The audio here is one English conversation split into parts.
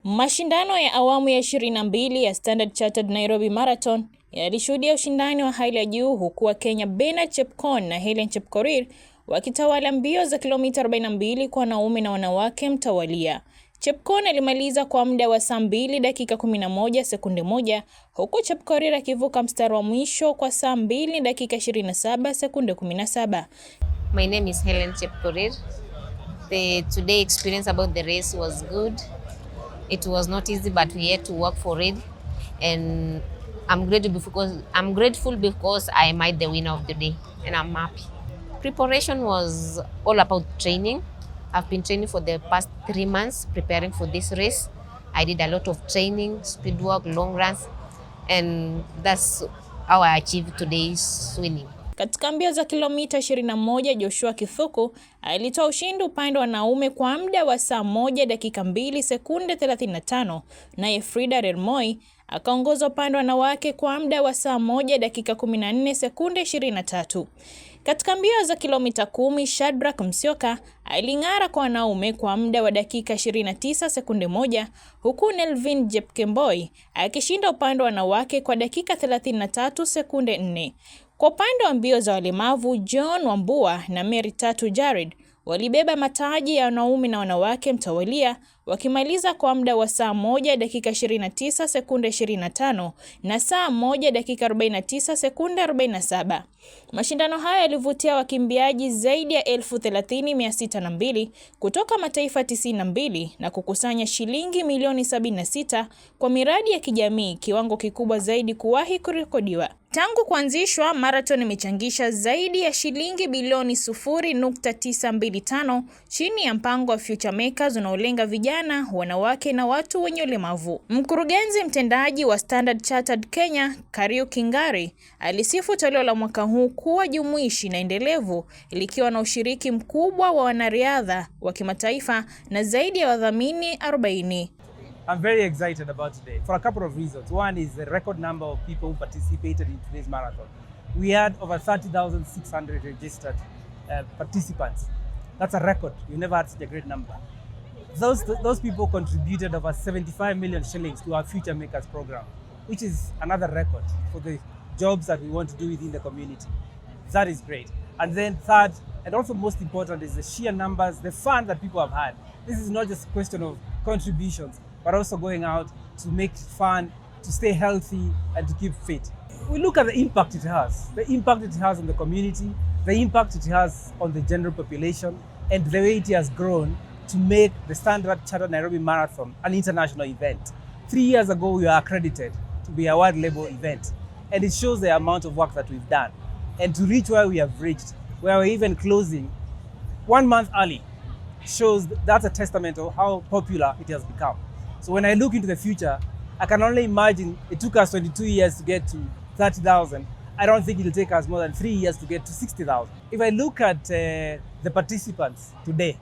Mashindano ya awamu ya 22 ya Standard Chartered Nairobi Marathon yalishuhudia ushindani wa hali ya juu, huku wa Kenya Bernard Chepkwony na Helen Chepkorir wakitawala mbio za kilomita 42 kwa wanaume na wanawake mtawalia. Chepkwony alimaliza kwa muda wa saa 2 dakika 11 sekunde 1, huku Chepkorir akivuka mstari wa mwisho kwa saa 2 dakika 27 sekunde 17. My name is Helen Chepkorir. The today experience about the race was good. It was not easy, but we had to work for it, and I'm grateful because I made the winner of the day, and I'm happy. Preparation was all about training. I've been training for the past 3 months, preparing for this race. I did a lot of training, speed work, long runs, and that's how I achieved today's winning. Katika mbio za kilomita 21, Joshua Kithuku alitoa ushindi upande wa wanaume kwa muda wa saa 1 dakika 2 sekunde 35, naye Frida Rermoi akaongoza upande wa wanawake kwa muda wa saa 1 dakika 14 sekunde 23. Katika mbio za kilomita 10, Shadrack Msioka aling'ara kwa wanaume kwa muda wa dakika 29 sekunde 1, huku Nelvin Jepkemboi akishinda upande wa wanawake kwa dakika 33 sekunde 4. Kwa upande wa mbio za walemavu, John Wambua na Mary Tatu Jared walibeba mataji ya wanaume na wanawake mtawalia, wakimaliza kwa muda wa saa 1 dakika 29 sekunde 25 na saa 1 dakika 49 sekunde 47. Mashindano haya yalivutia wakimbiaji zaidi ya 30,602 kutoka mataifa 92 na kukusanya shilingi milioni 76 kwa miradi ya kijamii, kiwango kikubwa zaidi kuwahi kurekodiwa. Tangu kuanzishwa, marathon imechangisha zaidi ya shilingi bilioni 0.925 chini ya mpango wa Future Makers unaolenga vijana, wanawake na watu wenye ulemavu. Mkurugenzi mtendaji wa Standard Chartered Kenya, Kariuki Ngari, alisifu toleo la mwaka huu kuwa jumuishi na endelevu, likiwa na ushiriki mkubwa wa wanariadha wa kimataifa na zaidi ya wadhamini 40. I'm very excited about today for a couple of reasons. One is the record number of people who participated in today's marathon. We had over 30,600 registered participants. That's a record. We never had such a great number. Those people contributed over 75 million shillings to our Future Makers program, which is another record for the jobs that we want to do within the community. That is great. And then third, and also most important, is the sheer numbers, the fun that people have had. This is not just a question of contributions, but also going out to make fun, to stay healthy, and to keep fit. We look at the impact it has on the community, the impact it has on the general population, and the way it has grown to make the Standard Chartered Nairobi Marathon an international event. 3 years ago, we were accredited to be a world-level event, and it shows the amount of work that we've done. And to reach where we have reached, where we're even closing 1 month early, shows that's a testament of how popular it has become. So when I look into the future, I can only imagine it took us 22 years to get to 30,000. I don't think it'll take us more than 3 years to get to 60,000. If I look at the participants today,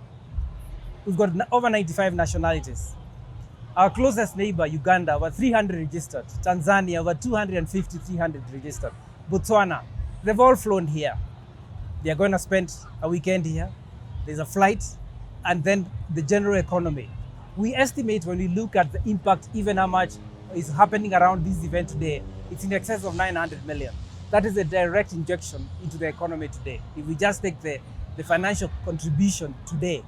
we've got over 95 nationalities. Our closest neighbor, Uganda, over 300 registered. Tanzania, over 250, 300 registered. Botswana, they've all flown here. They're going to spend a weekend here. There's a flight, and then the general economy. We estimate, when we look at the impact, even how much is happening around this event today, it's in excess of 900 million. That is a direct injection into the economy today. If we just take the financial contribution today,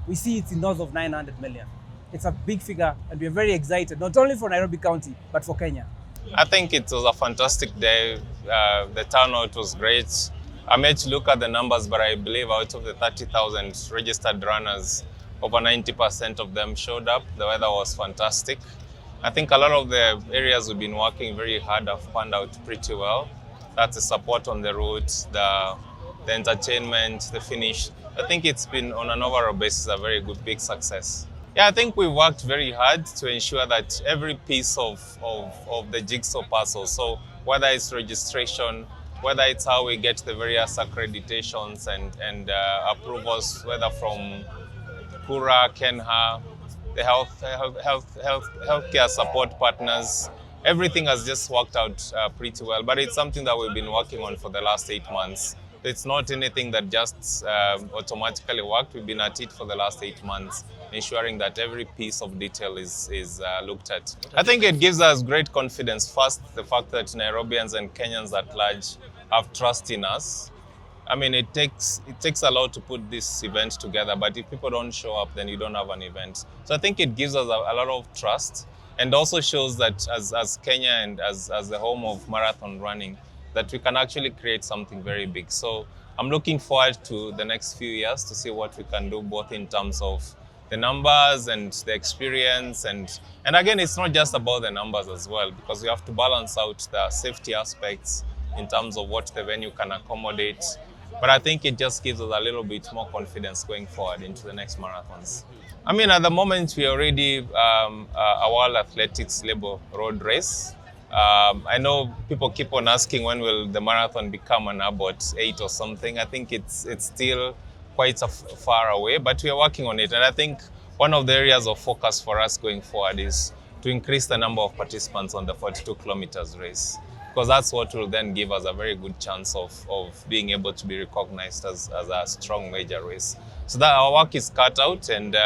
we see it's north of 900 million. It's a big figure, and we're very excited, not only for Nairobi County, but for Kenya. I think it was a fantastic day. The turnout was great. I'm yet to look at the numbers, but I believe out of the 30,000 registered runners, over 90% of them showed up. The weather was fantastic. I think a lot of the areas we've been working very hard have panned out pretty well. That's the support on the route, the entertainment, the finish. I think it's been, on an overall basis, a very good, big success. Yeah, I think we worked very hard to ensure that every piece of the jigsaw puzzle, so whether it's registration, whether it's how we get the various accreditations and approvals, whether from Kura, Kenha, the healthcare support partners, everything has just worked out pretty well. But it's something that we've been working on for the last 8 months. It's not anything that just automatically worked. We've been at it for the last 8 months. ensuring that every piece of detail is looked at. I think it gives us great confidence. First, the fact that Nairobians and Kenyans at large have trust in us. I mean, it takes a lot to put this event together, but if people don't show up, then you don't have an event. So I think it gives us a lot of trust, and also shows that as Kenya and as the home of marathon running, that we can actually create something very big. So I'm looking forward to the next few years to see what we can do, both in terms of the numbers and the experience. And again, it's not just about the numbers as well, because we have to balance out the safety aspects in terms of what the venue can accommodate. But I think it just gives us a little bit more confidence going forward into the next marathons. I mean, at the moment, we are already a World Athletics label road race. I know people keep on asking when will the marathon become an about 8 or something. I think it's still quite far away, but we are working on it. And I think one of the areas of focus for us going forward is to increase the number of participants on the 42 kilometers race, because that's what will then give us a very good chance of being able to be recognized as a strong major race. So that our work is cut out, and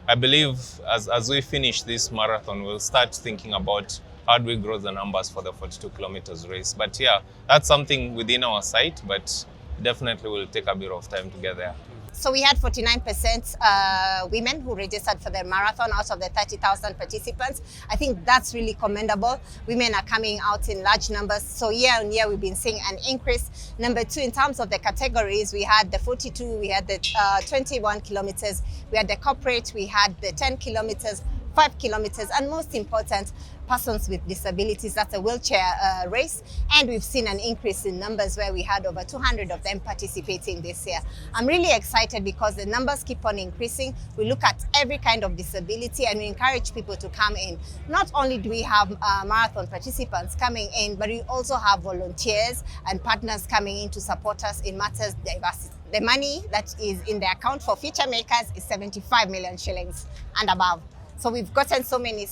I believe as we finish this marathon, we'll start thinking about how do we grow the numbers for the 42 kilometers race. But yeah, that's something within our sight, but definitely will take a bit of time to get there. So we had 49% women who registered for the marathon out of the 30,000 participants. I think that's really commendable. Women are coming out in large numbers. So year on year, we've been seeing an increase. Number two, in terms of the categories, we had the 42, we had the 21 kilometers, we had the corporate, we had the 10 kilometers, 5 kilometers, and most important, persons with disabilities. That's a wheelchair race, and we've seen an increase in numbers where we had over 200 of them participating this year. I'm really excited because the numbers keep on increasing. We look at every kind of disability and we encourage people to come in. Not only do we have marathon participants coming in, but we also have volunteers and partners coming in to support us in matters diversity. The money that is in the account for future makers is 75 million shillings and above. So we've gotten so many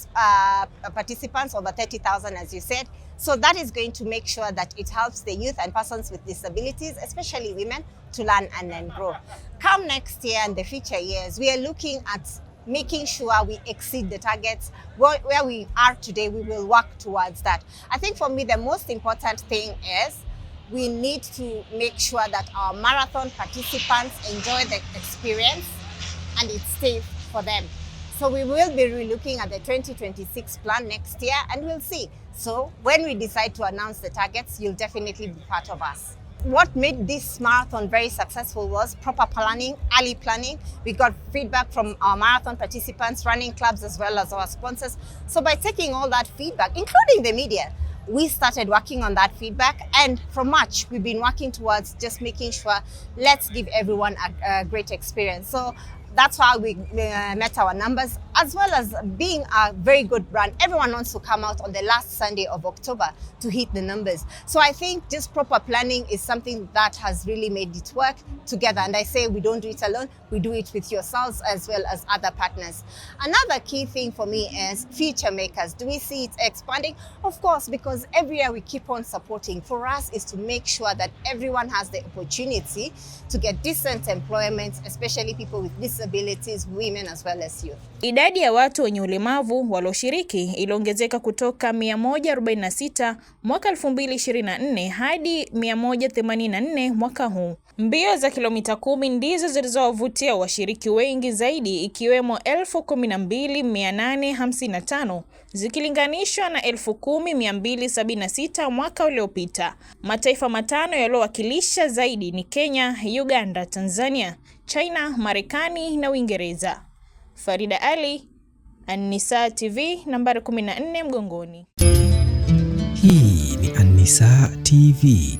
participants, over 30,000 as you said. So that is going to make sure that it helps the youth and persons with disabilities, especially women, to learn and then grow. Come next year and the future years, we are looking at making sure we exceed the targets. Where we are today, we will work towards that. I think for me, the most important thing is we need to make sure that our marathon participants enjoy the experience and it's safe for them. So we will be relooking at the 2026 plan next year, and we'll see. So when we decide to announce the targets, you'll definitely be part of us. What made this marathon very successful was proper planning, early planning. We got feedback from our marathon participants, running clubs, as well as our sponsors. So by taking all that feedback, including the media, we started working on that feedback, and from March, we've been working towards just making sure, let's give everyone a great experience. So that's how we met our numbers, as well as being a very good brand. Everyone wants to come out on the last Sunday of October to hit the numbers. So I think just proper planning is something that has really made it work together. And I say we don't do it alone, we do it with yourselves as well as other partners. Another key thing for me is future makers. Do we see it expanding? Of course, because every year we keep on supporting. For us is to make sure that everyone has the opportunity to get decent employment, especially people with disabilities, women as well as youth. Idadi ya watu wenye ulemavu walioshiriki iliongezeka kutoka 146 mwaka 2024 hadi 184 mwaka huu. Mbio za kilomita 10 ndizo zilizowavutia washiriki wengi zaidi, ikiwemo 12,855 zikilinganishwa na 10,276 mwaka uliopita. Mataifa matano yaliyowakilisha zaidi ni Kenya, Uganda, Tanzania, China, Marekani na Uingereza. Farida Ali, An-Nisa TV, nambari 14 mgongoni. Hii ni An-Nisa TV.